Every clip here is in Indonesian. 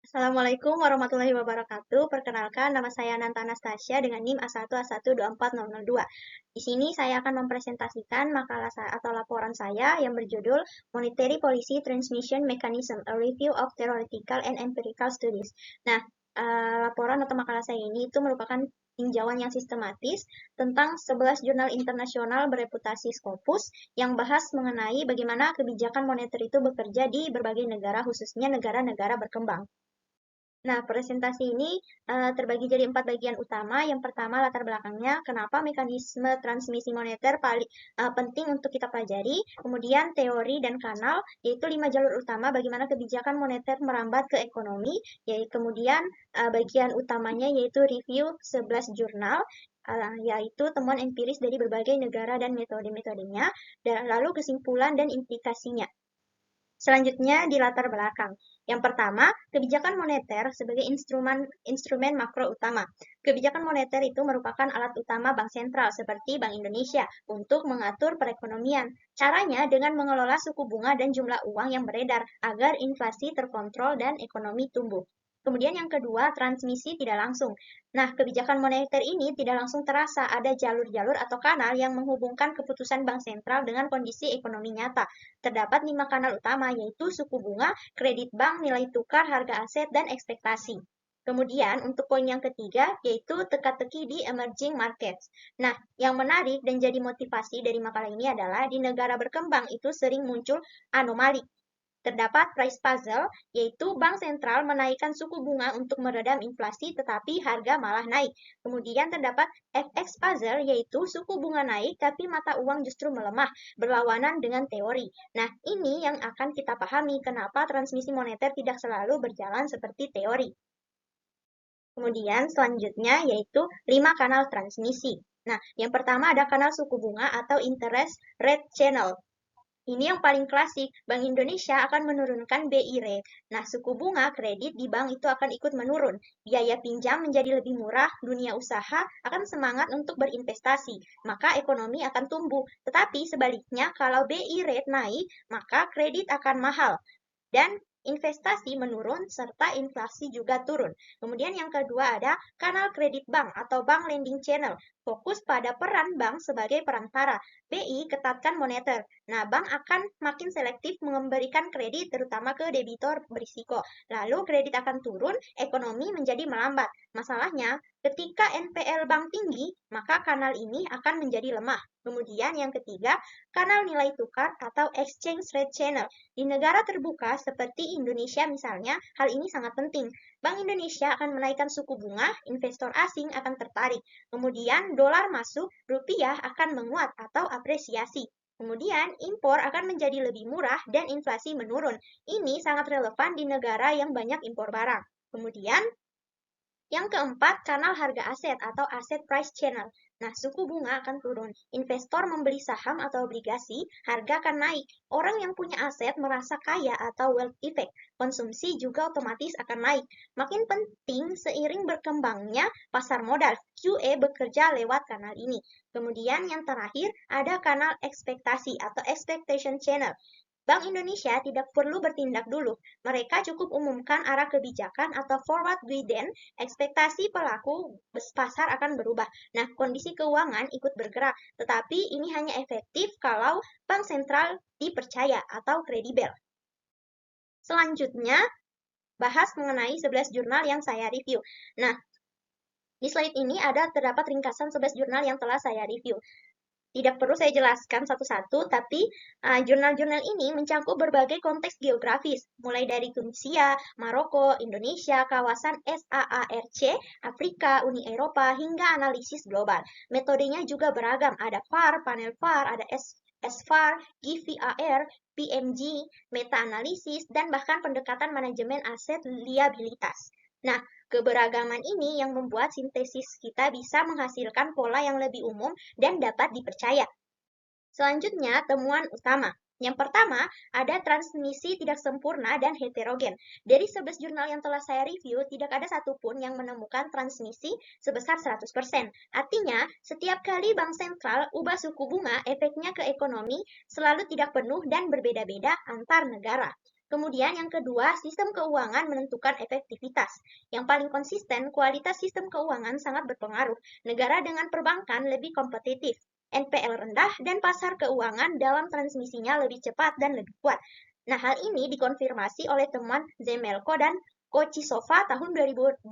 Assalamualaikum warahmatullahi wabarakatuh. Perkenalkan, nama saya Nanta Anastasia dengan NIM A1A1240002. Di sini saya akan mempresentasikan makalah atau laporan saya yang berjudul Monetary Policy Transmission Mechanism, A Review of Theoretical and Empirical Studies. Nah, laporan atau makalah saya ini itu merupakan tinjauan yang sistematis tentang 11 jurnal internasional bereputasi Scopus yang bahas mengenai bagaimana kebijakan moneter itu bekerja di berbagai negara, khususnya negara-negara berkembang. Nah, presentasi ini terbagi jadi 4 bagian utama. Yang pertama, latar belakangnya, kenapa mekanisme transmisi moneter paling penting untuk kita pelajari. Kemudian, teori dan kanal, yaitu 5 jalur utama bagaimana kebijakan moneter merambat ke ekonomi. Yaitu kemudian, bagian utamanya yaitu review 11 jurnal, yaitu temuan empiris dari berbagai negara dan metode-metodenya, dan lalu kesimpulan dan implikasinya. Selanjutnya di latar belakang. Yang pertama, kebijakan moneter sebagai instrumen makro utama. Kebijakan moneter itu merupakan alat utama bank sentral seperti Bank Indonesia untuk mengatur perekonomian. Caranya dengan mengelola suku bunga dan jumlah uang yang beredar agar inflasi terkontrol dan ekonomi tumbuh. Kemudian yang kedua, transmisi tidak langsung. Nah, kebijakan moneter ini tidak langsung terasa, ada jalur-jalur atau kanal yang menghubungkan keputusan bank sentral dengan kondisi ekonomi nyata. Terdapat 5 kanal utama, yaitu suku bunga, kredit bank, nilai tukar, harga aset, dan ekspektasi. Kemudian, untuk poin yang ketiga, yaitu teka-teki di emerging markets. Nah, yang menarik dan jadi motivasi dari makalah ini adalah di negara berkembang itu sering muncul anomali. Terdapat price puzzle, yaitu bank sentral menaikkan suku bunga untuk meredam inflasi tetapi harga malah naik. Kemudian terdapat FX puzzle, yaitu suku bunga naik tapi mata uang justru melemah, berlawanan dengan teori. Nah, ini yang akan kita pahami kenapa transmisi moneter tidak selalu berjalan seperti teori. Kemudian selanjutnya yaitu 5 kanal transmisi. Nah, yang pertama ada kanal suku bunga atau interest rate channel. Ini yang paling klasik, Bank Indonesia akan menurunkan BI rate. Nah, suku bunga kredit di bank itu akan ikut menurun. Biaya pinjam menjadi lebih murah, dunia usaha akan semangat untuk berinvestasi, maka ekonomi akan tumbuh. Tetapi sebaliknya, kalau BI rate naik, maka kredit akan mahal. Dan investasi menurun serta inflasi juga turun. Kemudian yang kedua ada kanal kredit bank atau bank lending channel. Fokus pada peran bank sebagai perantara. BI ketatkan moneter. Nah, bank akan makin selektif memberikan kredit terutama ke debitur berisiko. Lalu kredit akan turun, ekonomi menjadi melambat. Masalahnya, ketika NPL bank tinggi, maka kanal ini akan menjadi lemah. Kemudian yang ketiga, kanal nilai tukar atau exchange rate channel. Di negara terbuka seperti Indonesia misalnya, hal ini sangat penting. Bank Indonesia akan menaikkan suku bunga, investor asing akan tertarik. Kemudian dolar masuk, rupiah akan menguat atau apresiasi. Kemudian impor akan menjadi lebih murah dan inflasi menurun. Ini sangat relevan di negara yang banyak impor barang. Kemudian yang keempat, kanal harga aset atau asset price channel. Nah, suku bunga akan turun. Investor membeli saham atau obligasi, harga akan naik. Orang yang punya aset merasa kaya atau wealth effect. Konsumsi juga otomatis akan naik. Makin penting seiring berkembangnya pasar modal. QE bekerja lewat kanal ini. Kemudian yang terakhir, ada kanal ekspektasi atau expectation channel. Bank Indonesia tidak perlu bertindak dulu. Mereka cukup umumkan arah kebijakan atau forward guidance, ekspektasi pelaku pasar akan berubah. Nah, kondisi keuangan ikut bergerak, tetapi ini hanya efektif kalau bank sentral dipercaya atau kredibel. Selanjutnya, bahas mengenai 11 jurnal yang saya review. Nah, di slide ini terdapat ringkasan 11 jurnal yang telah saya review. Tidak perlu saya jelaskan satu-satu, tapi jurnal-jurnal ini mencakup berbagai konteks geografis, mulai dari Tunisia, Maroko, Indonesia, kawasan SAARC, Afrika, Uni Eropa, hingga analisis global. Metodenya juga beragam, ada VAR, panel VAR, ada SVAR, GVAR, PMG, meta-analisis, dan bahkan pendekatan manajemen aset liabilitas. Nah, keberagaman ini yang membuat sintesis kita bisa menghasilkan pola yang lebih umum dan dapat dipercaya. Selanjutnya, temuan utama. Yang pertama, ada transmisi tidak sempurna dan heterogen. Dari 11 jurnal yang telah saya review, tidak ada satupun yang menemukan transmisi sebesar 100%. Artinya, setiap kali bank sentral ubah suku bunga, efeknya ke ekonomi selalu tidak penuh dan berbeda-beda antar negara. Kemudian yang kedua, sistem keuangan menentukan efektivitas. Yang paling konsisten, kualitas sistem keuangan sangat berpengaruh. Negara dengan perbankan lebih kompetitif, NPL rendah, dan pasar keuangan dalam transmisinya lebih cepat dan lebih kuat. Nah, hal ini dikonfirmasi oleh temuan Zemelko dan Kochisova tahun 2026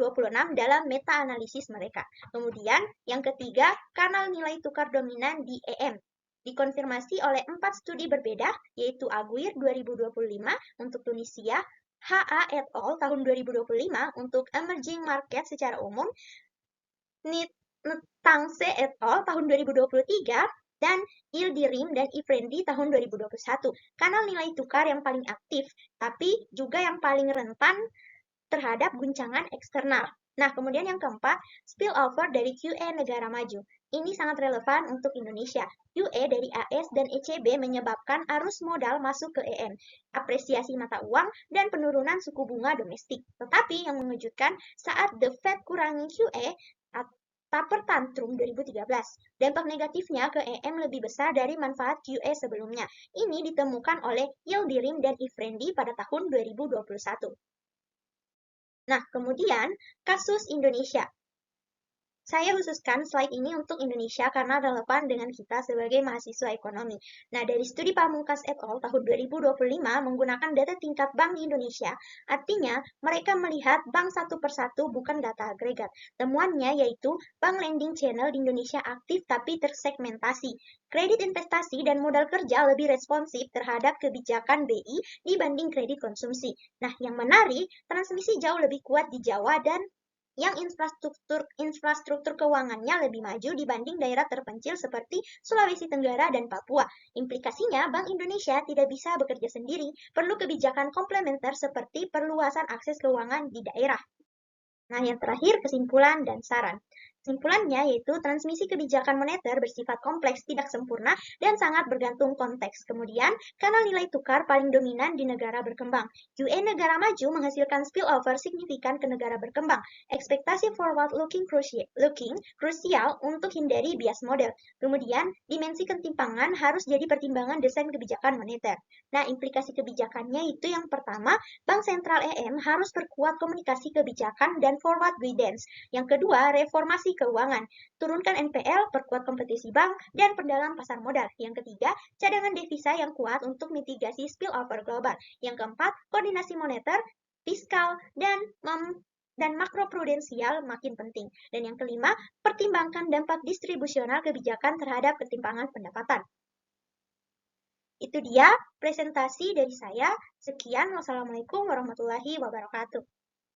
dalam meta-analisis mereka. Kemudian, yang ketiga, kanal nilai tukar dominan di EM dikonfirmasi oleh 4 studi berbeda, yaitu Aguirre 2025 untuk Tunisia, HA et al. Tahun 2025 untuk emerging market secara umum, Netangse et al. Tahun 2023, dan Yildirim dan Ifrendi tahun 2021. Kanal nilai tukar yang paling aktif, tapi juga yang paling rentan terhadap guncangan eksternal. Nah, kemudian yang keempat, spillover dari QE negara maju. Ini sangat relevan untuk Indonesia. QE dari AS dan ECB menyebabkan arus modal masuk ke EM, apresiasi mata uang, dan penurunan suku bunga domestik. Tetapi yang mengejutkan, saat The Fed kurangi QE, taper tantrum 2013, dampak negatifnya ke EM lebih besar dari manfaat QE sebelumnya. Ini ditemukan oleh Yildirim dan Ifrendi pada tahun 2021. Nah, kemudian kasus Indonesia. Saya khususkan slide ini untuk Indonesia karena relevan dengan kita sebagai mahasiswa ekonomi. Nah, dari studi Pamungkas et al. Tahun 2025 menggunakan data tingkat bank di Indonesia, artinya mereka melihat bank satu persatu bukan data agregat. Temuannya yaitu bank lending channel di Indonesia aktif tapi tersegmentasi. Kredit investasi dan modal kerja lebih responsif terhadap kebijakan BI dibanding kredit konsumsi. Nah, yang menarik, transmisi jauh lebih kuat di Jawa dan yang infrastruktur keuangannya lebih maju dibanding daerah terpencil seperti Sulawesi Tenggara dan Papua. Implikasinya, Bank Indonesia tidak bisa bekerja sendiri, perlu kebijakan komplementer seperti perluasan akses keuangan di daerah. Nah, yang terakhir, kesimpulan dan saran. Kesimpulannya yaitu transmisi kebijakan moneter bersifat kompleks, tidak sempurna, dan sangat bergantung konteks. Kemudian, kanal nilai tukar paling dominan di negara berkembang. QE negara maju menghasilkan spillover signifikan ke negara berkembang. Ekspektasi forward-looking krusial untuk hindari bias model. Kemudian, dimensi ketimpangan harus jadi pertimbangan desain kebijakan moneter. Nah, implikasi kebijakannya itu yang pertama, Bank Sentral EM harus perkuat komunikasi kebijakan dan forward guidance. Yang kedua, reformasi keuangan, turunkan NPL, perkuat kompetisi bank, dan perdalam pasar modal. Yang ketiga, cadangan devisa yang kuat untuk mitigasi spillover global. Yang keempat, koordinasi moneter, fiskal, dan makroprudensial makin penting. Dan yang kelima, pertimbangkan dampak distribusional kebijakan terhadap ketimpangan pendapatan. Itu dia presentasi dari saya. Sekian, wassalamualaikum warahmatullahi wabarakatuh.